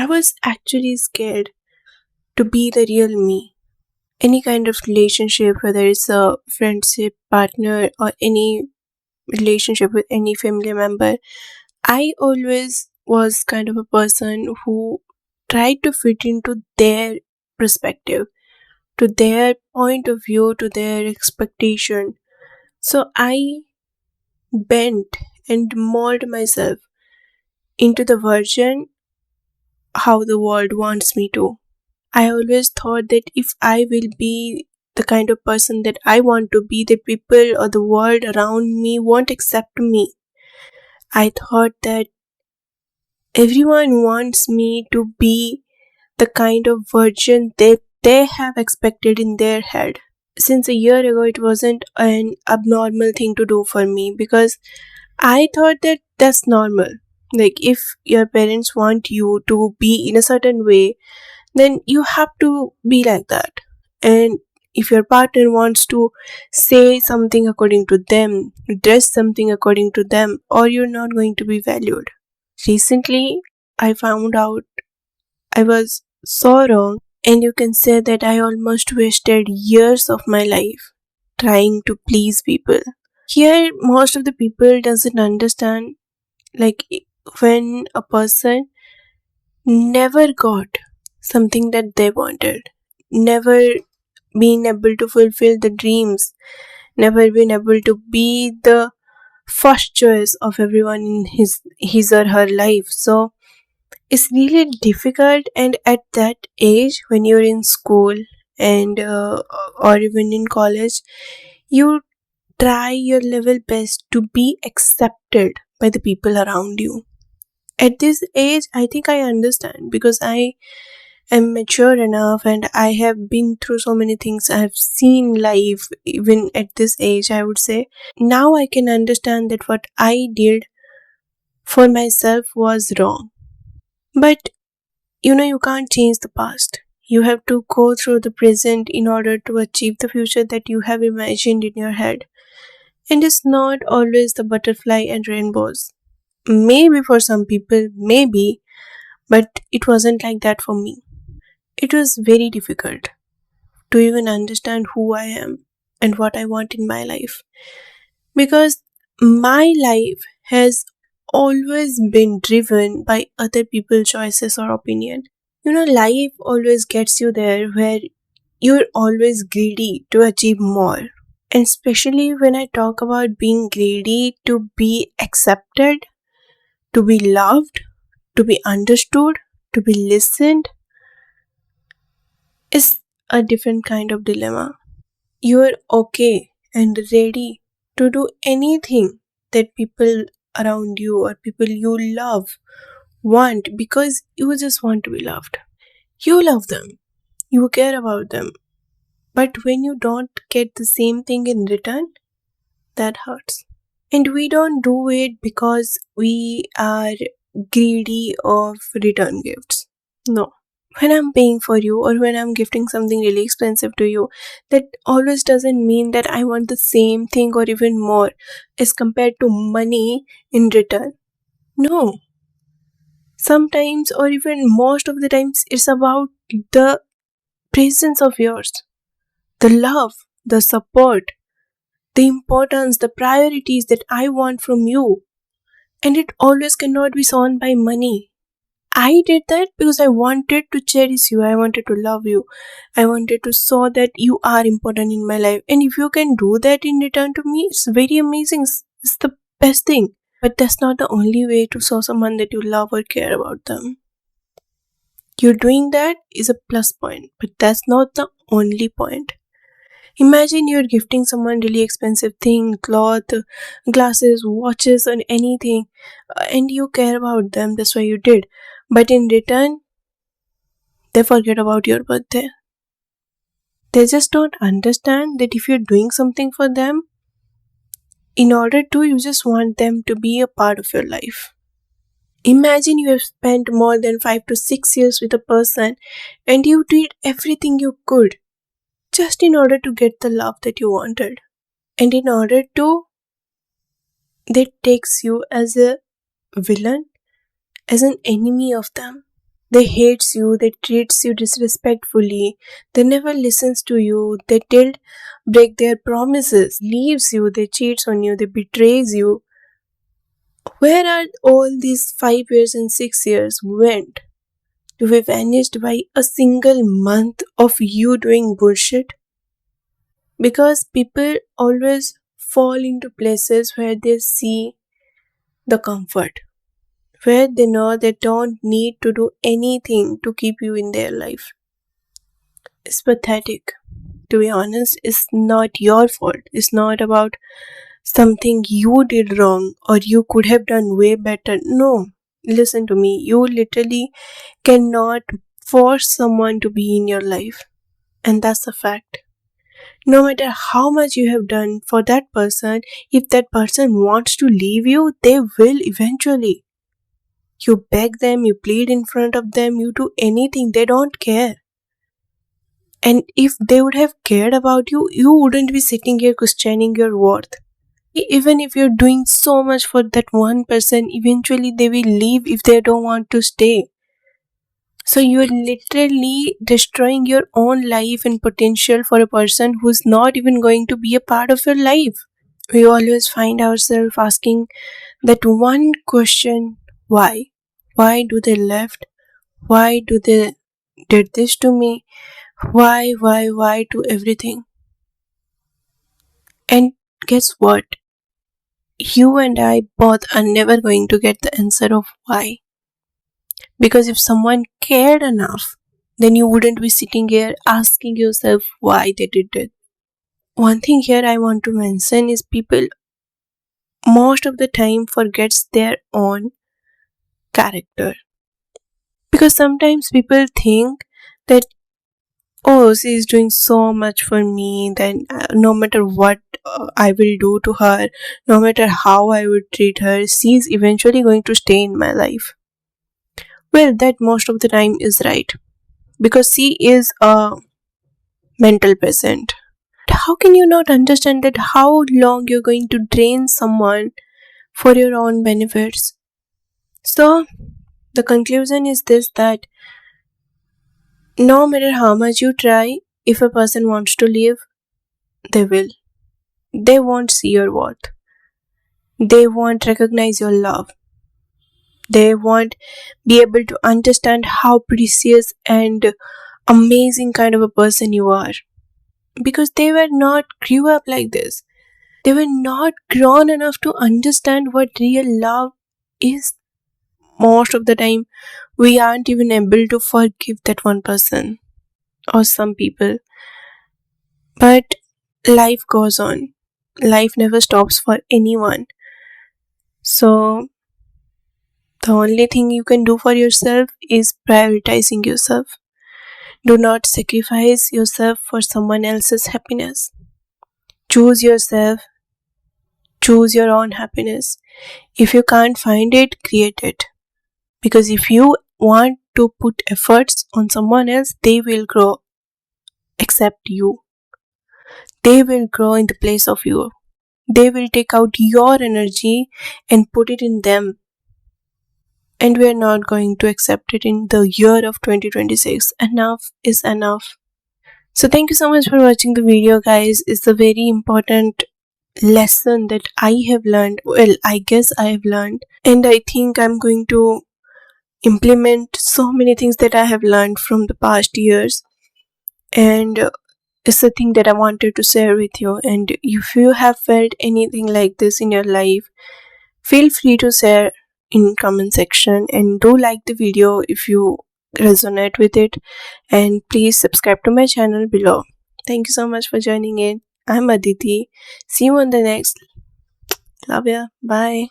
was actually scared to be the real me. Any kind of relationship, whether it's a friendship, partner, or any relationship with any family member, I always was kind of a person who tried to fit into their perspective, to their point of view, to their expectation. So I bent and molded myself into the version how the world wants me to. I always thought that if I will be the kind of person that I want to be, the people or the world around me won't accept me. I thought that everyone wants me to be the kind of version that they have expected in their head. Since a year ago, it wasn't an abnormal thing to do for me because I thought that that's normal. Like, if your parents want you to be in a certain way, then you have to be like that. And if your partner wants to say something according to them, dress something according to them, or you're not going to be valued. Recently, I found out I was so wrong, and you can say that I almost wasted years of my life trying to please people. Here, most of the people doesn't understand, like, when a person never got something that they wanted, never been able to fulfill the dreams, never been able to be the first choice of everyone in his or her life. So it's really difficult, and at that age when you're in school and or even in college, you try your level best to be accepted by the people around you. At this age, I think I understand because I am mature enough and I have been through so many things. I have seen life even at this age, I would say. Now I can understand that what I did for myself was wrong. But you can't change the past. You have to go through the present in order to achieve the future that you have imagined in your head. And it's not always the butterfly and rainbows. Maybe for some people, maybe, but it wasn't like that for me. It was very difficult to even understand who I am and what I want in my life. Because my life has always been driven by other people's choices or opinion. Life always gets you there where you're always greedy to achieve more. And especially when I talk about being greedy to be accepted, to be loved, to be understood, to be listened, is a different kind of dilemma. You're okay and ready to do anything that people around you or people you love want because you just want to be loved. You love them, you care about them, but when you don't get the same thing in return, that hurts. And we don't do it because we are greedy of return gifts. No. When I'm paying for you or when I'm gifting something really expensive to you, that always doesn't mean that I want the same thing or even more as compared to money in return. No. Sometimes, or even most of the times, it's about the presence of yours, the love, the support, the importance, the priorities that I want from you. And it always cannot be shown by money. I did that because I wanted to cherish you, I wanted to love you, I wanted to show that you are important in my life. And if you can do that in return to me, it's very amazing. It's the best thing. But that's not the only way to show someone that you love or care about them. You doing that is a plus point, but that's not the only point. Imagine you're gifting someone really expensive thing, cloth, glasses, watches, or anything, and you care about them. That's why you did. But in return, they forget about your birthday. They just don't understand that if you're doing something for them, in order to, you just want them to be a part of your life. Imagine you have spent more than 5 to 6 years with a person and you did everything you could just in order to get the love that you wanted. And in order to, they takes you as a villain, as an enemy of them. They hates you, they treats you disrespectfully, they never listens to you, they tell break their promises, leaves you, they cheats on you, they betrays you. Where are all these 5 years and 6 years went? To be vanished by a single month of you doing bullshit? Because people always fall into places where they see the comfort, where they know they don't need to do anything to keep you in their life. It's pathetic. To be honest, it's not your fault. It's not about something you did wrong or you could have done way better. No, listen to me. You literally cannot force someone to be in your life, and that's a fact. No matter how much you have done for that person, if that person wants to leave you, they will eventually. You beg them, you plead in front of them, you do anything, they don't care. And if they would have cared about you, you wouldn't be sitting here questioning your worth. Even if you're doing so much for that one person, eventually they will leave if they don't want to stay. So you're literally destroying your own life and potential for a person who's not even going to be a part of your life. We always find ourselves asking that one question: why? Why do they left? Why do they did this to me? Why to everything? And guess what? You and I both are never going to get the answer of why. Because if someone cared enough, then you wouldn't be sitting here asking yourself why they did it. One thing here I want to mention is people most of the time forgets their own character. Because sometimes people think that, oh, she is doing so much for me, then no matter what I will do to her, no matter how I would treat her, she is eventually going to stay in my life. Well, that most of the time is right, because she is a mental patient. How can you not understand that how long you're going to drain someone for your own benefits? So the conclusion is this, that no matter how much you try, if a person wants to leave, they will. They won't see your worth. They won't recognize your love. They won't be able to understand how precious and amazing kind of a person you are. Because they were not grew up like this. They were not grown enough to understand what real love is. Most of the time, we aren't even able to forgive that one person or some people. But life goes on. Life never stops for anyone. So, the only thing you can do for yourself is prioritizing yourself. Do not sacrifice yourself for someone else's happiness. Choose yourself, choose your own happiness. If you can't find it, create it. Because if you want to put efforts on someone else, they will grow except you. They will grow in the place of you. They will take out your energy and put it in them. And we are not going to accept it in the year of 2026. Enough is enough. So thank you so much for watching the video, guys. It's a very important lesson that I have learned. Well, I guess I have learned. And I think I'm going to implement so many things that I have learned from the past years. And it's a thing that I wanted to share with you. And if you have felt anything like this in your life, feel free to share in comment section, and do like the video if you resonate with it, and please subscribe to my channel below. Thank you so much for joining in. I'm Aditi. See you on the next. Love ya. Bye.